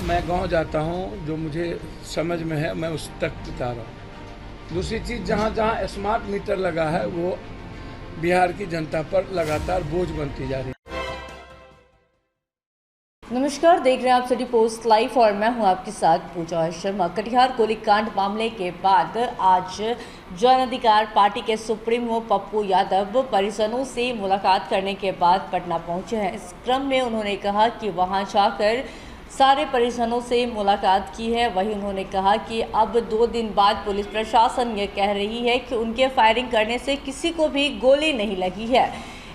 मैं गांव जाता हूं, जो मुझे समझ में है मैं उस तक बता रहा हूँ। दूसरी चीज़, जहां जहां स्मार्ट मीटर लगा है वो बिहार की जनता पर लगातार बोझ बनती जा रही है। नमस्कार, देख रहे हैं आप सिटी पोस्ट लाइव और मैं हूं आपके साथ पूजा शर्मा। कटिहार गोलीकांड मामले के बाद आज जन अधिकार पार्टी के सुप्रीमो पप्पू यादव परिजनों से मुलाकात करने के बाद पटना पहुंचे हैं। इस क्रम में उन्होंने कहा कि वहां जाकर सारे परिजनों से मुलाकात की है। वहीं उन्होंने कहा कि अब 2 दिन बाद पुलिस प्रशासन ये कह रही है कि उनके फायरिंग करने से किसी को भी गोली नहीं लगी है।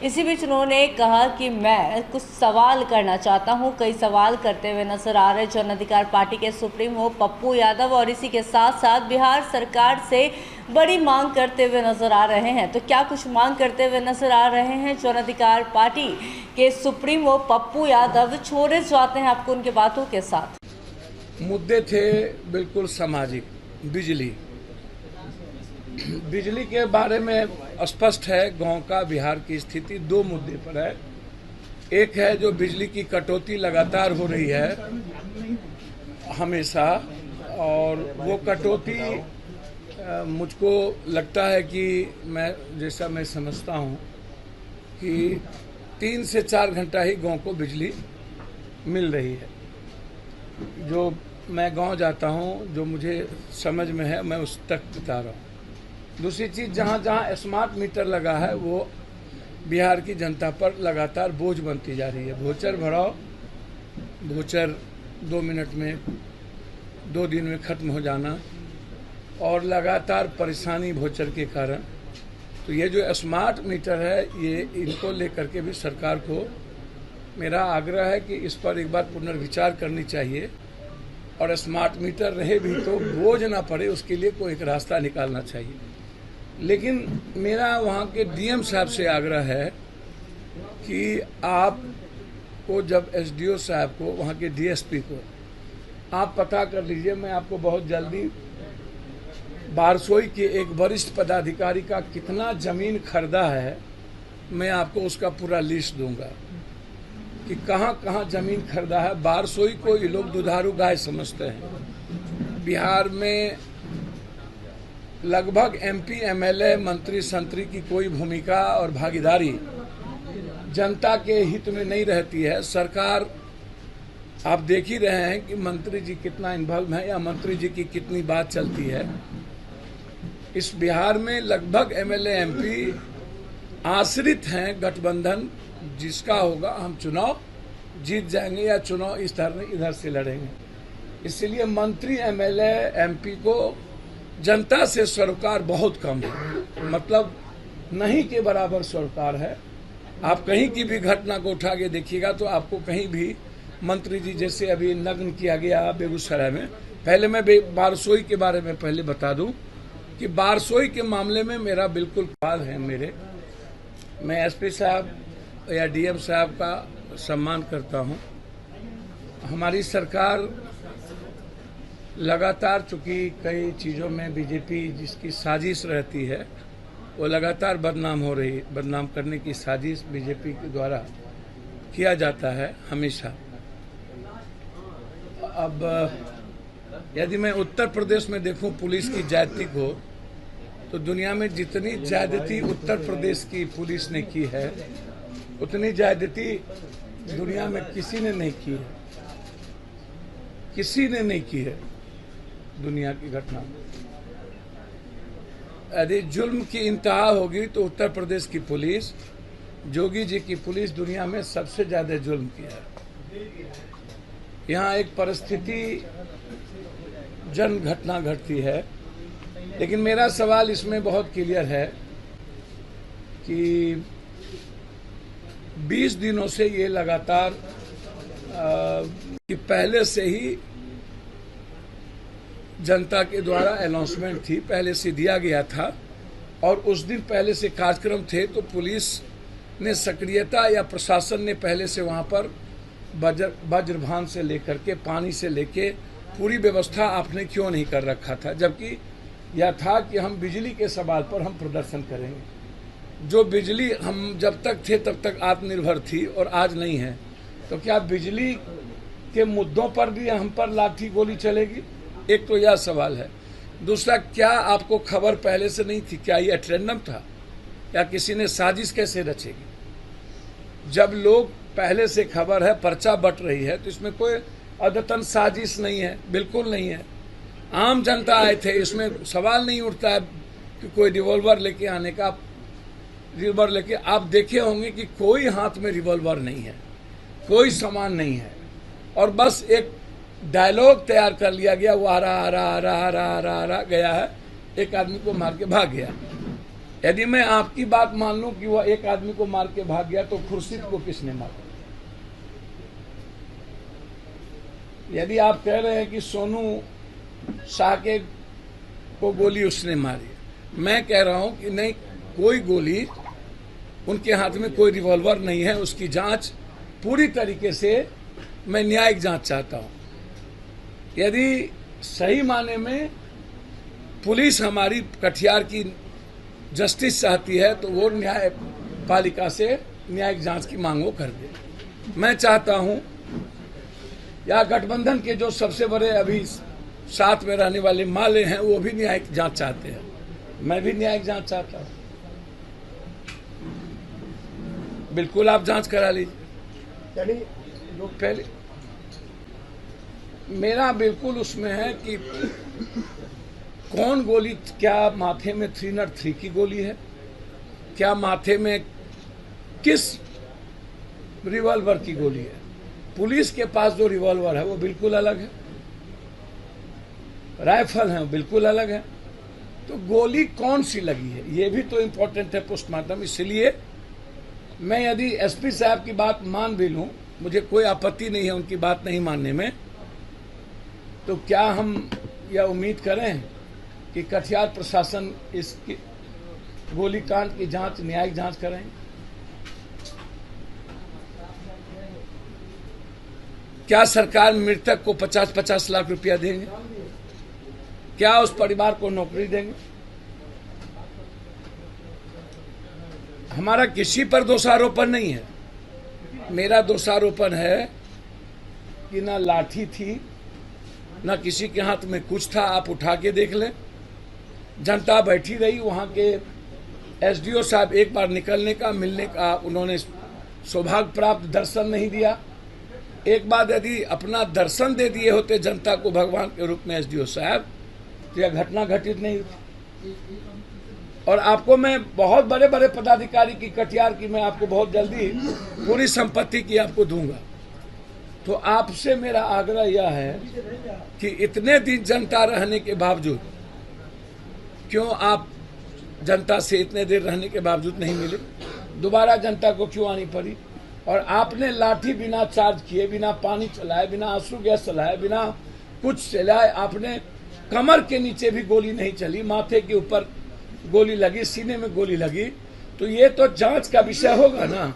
इसी बीच उन्होंने कहा कि मैं कुछ सवाल करना चाहता हूं। कई सवाल करते हुए नजर आ रहे जन अधिकार पार्टी के सुप्रीमो पप्पू यादव और इसी के साथ साथ बिहार सरकार से बड़ी मांग करते हुए नजर आ रहे हैं। तो क्या कुछ मांग करते हुए नजर आ रहे हैं जन अधिकार पार्टी के सुप्रीमो पप्पू यादव? छोड़े जाते हैं आपको उनके बातों के साथ। मुद्दे थे बिल्कुल सामाजिक। बिजली के बारे में स्पष्ट है गांव का बिहार की स्थिति 2 मुद्दे पर है। एक है जो बिजली की कटौती लगातार हो रही है हमेशा, और वो कटौती मुझको लगता है कि मैं समझता हूँ कि 3 से 4 घंटा ही गांव को बिजली मिल रही है। जो मैं गांव जाता हूँ, जो मुझे समझ में है मैं उस तक बता रहा हूँ। दूसरी चीज़, जहाँ जहाँ स्मार्ट मीटर लगा है वो बिहार की जनता पर लगातार बोझ बनती जा रही है। वोचर भराओ, वोचर 2 मिनट में 2 दिन में ख़त्म हो जाना और लगातार परेशानी वोचर के कारण। तो ये जो स्मार्ट मीटर है, ये इनको लेकर के भी सरकार को मेरा आग्रह है कि इस पर एक बार पुनर्विचार करनी चाहिए और स्मार्ट मीटर रहे भी तो बोझ ना पड़े, उसके लिए कोई एक रास्ता निकालना चाहिए। लेकिन मेरा वहाँ के डीएम साहब से आग्रह है कि आप को जब एसडीओ साहब को, वहाँ के डीएसपी को आप पता कर लीजिए। मैं आपको बहुत जल्दी बारसोई के एक वरिष्ठ पदाधिकारी का कितना ज़मीन खरीदा है, मैं आपको उसका पूरा लिस्ट दूंगा कि कहाँ कहाँ ज़मीन खरीदा है। बारसोई को ये लोग दुधारू गाय समझते हैं। बिहार में लगभग एमपी एमएलए मंत्री संतरी की कोई भूमिका और भागीदारी जनता के हित में नहीं रहती है। सरकार, आप देख ही रहे हैं कि मंत्री जी कितना इन्वॉल्व है या मंत्री जी की कितनी बात चलती है। इस बिहार में लगभग एमएलए एमपी आश्रित हैं गठबंधन जिसका होगा, हम चुनाव जीत जाएंगे या चुनाव इधर से लड़ेंगे। इसलिए मंत्री एमएलए एमपी को जनता से सरोकार बहुत कम है, मतलब नहीं के बराबर सरोकार है। आप कहीं की भी घटना को उठा के देखिएगा तो आपको कहीं भी मंत्री जी, जैसे अभी नग्न किया गया बेगूसराय में। पहले मैं बारसोई के बारे में पहले बता दूं कि बारसोई के मामले में मेरा बिल्कुल सवाल है। मैं एसपी साहब या डीएम साहब का सम्मान करता हूं। हमारी सरकार लगातार, चूंकि कई चीज़ों में बीजेपी जिसकी साजिश रहती है वो लगातार बदनाम करने की साजिश बीजेपी के द्वारा किया जाता है हमेशा। अब यदि मैं उत्तर प्रदेश में देखूं पुलिस की ज्यादती को, तो दुनिया में जितनी ज्यादती उत्तर प्रदेश की पुलिस ने की है उतनी ज्यादती दुनिया में किसी ने नहीं की है। किसी ने नहीं की है दुनिया की घटना। यदि जुल्म की इंतहा होगी तो उत्तर प्रदेश की पुलिस, जोगी जी की पुलिस दुनिया में सबसे ज्यादा जुल्म किया है। यहाँ एक परिस्थिति जन घटना घटती है। लेकिन मेरा सवाल इसमें बहुत क्लियर है कि 20 दिनों से ये लगातार कि पहले से ही जनता के द्वारा अनाउंसमेंट थी, पहले से दिया गया था और उस दिन पहले से कार्यक्रम थे, तो पुलिस ने सक्रियता या प्रशासन ने पहले से वहाँ पर वज्रभान से लेकर के पानी से लेके पूरी व्यवस्था आपने क्यों नहीं कर रखा था? जबकि यह था कि हम बिजली के सवाल पर हम प्रदर्शन करेंगे। जो बिजली हम जब तक थे तब तक आत्मनिर्भर थी और आज नहीं है, तो क्या बिजली के मुद्दों पर भी हम पर लाठी गोली चलेगी? एक तो यह सवाल है। दूसरा, क्या आपको खबर पहले से नहीं थी? क्या ये रैंडम था या किसी ने साजिश कैसे रचेगी? जब लोग पहले से खबर है, पर्चा बट रही है, तो इसमें कोई अदतन साजिश नहीं है, बिल्कुल नहीं है। आम जनता आए थे, इसमें सवाल नहीं उठता है कि कोई रिवॉल्वर लेके आने का। रिवॉल्वर लेके आप देखे होंगे कि कोई हाथ में रिवॉल्वर नहीं है, कोई सामान नहीं है, और बस एक डायलॉग तैयार कर लिया गया, वो आ रहा गया है, एक आदमी को मार के भाग गया। यदि मैं आपकी बात मान लूं कि वह एक आदमी को मार के भाग गया, तो खुर्शीद को किसने मारा? यदि आप कह रहे हैं कि सोनू शाह के को गोली उसने मारी, मैं कह रहा हूं कि नहीं, कोई गोली, उनके हाथ में कोई रिवॉल्वर नहीं है। उसकी जांच पूरी तरीके से, मैं न्यायिक जांच चाहता हूं। यदि सही माने में पुलिस हमारी कटिहार की जस्टिस चाहती है, तो वो न्यायपालिका से न्यायिक जांच की मांग वो कर दे। मैं चाहता हूं, या गठबंधन के जो सबसे बड़े अभी साथ में रहने वाले माले हैं, वो भी न्यायिक जांच चाहते हैं, मैं भी न्यायिक जांच चाहता हूं। बिल्कुल आप जांच करा लीजिए। यानी जो पहले मेरा बिल्कुल उसमें है कि कौन गोली, क्या माथे में 303 की गोली है, क्या माथे में किस रिवॉल्वर की गोली है? पुलिस के पास जो रिवॉल्वर है वो बिल्कुल अलग है, राइफल है वो बिल्कुल अलग है, तो गोली कौन सी लगी है ये भी तो इम्पोर्टेंट है पोस्टमार्टम। इसलिए मैं यदि एसपी साहब की बात मान भी लूं, मुझे कोई आपत्ति नहीं है उनकी बात नहीं मानने में, तो क्या हम यह उम्मीद करें कि कटिहार प्रशासन इस गोलीकांड की जांच, न्यायिक जांच करें? क्या सरकार मृतक को 50-50 लाख रुपया देंगे? क्या उस परिवार को नौकरी देंगे? हमारा किसी पर दोषारोपण नहीं है। मेरा दोषारोपण है कि ना लाठी थी, ना किसी के हाथ में कुछ था। आप उठा के देख लें, जनता बैठी रही, वहां के एसडीओ साहब एक बार निकलने का, मिलने का उन्होंने सौभाग्य प्राप्त, दर्शन नहीं दिया। एक बार यदि अपना दर्शन दे दिए होते जनता को भगवान के रूप में एसडीओ साहब, तो यह घटना घटित नहीं होती। और आपको मैं बहुत बड़े बड़े पदाधिकारी की, कटिहार की, मैं आपको बहुत जल्दी पूरी संपत्ति की आपको दूंगा। तो आपसे मेरा आग्रह यह है कि इतने दिन जनता रहने के बावजूद, क्यों आप जनता से इतने देर रहने के बावजूद नहीं मिले? दोबारा जनता को क्यों आनी पड़ी? और आपने लाठी बिना चार्ज किए, बिना पानी चलाए, बिना आंसू गैस चलाए, बिना कुछ चलाए, आपने कमर के नीचे भी गोली नहीं चली, माथे के ऊपर गोली लगी, सीने में गोली लगी, तो ये तो जांच का विषय होगा ना,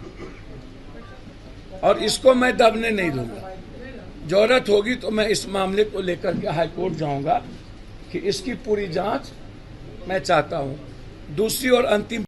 और इसको मैं दबने नहीं दूंगा। जरूरत होगी तो मैं इस मामले को लेकर के हाईकोर्ट जाऊंगा कि इसकी पूरी जांच मैं चाहता हूं। दूसरी और अंतिम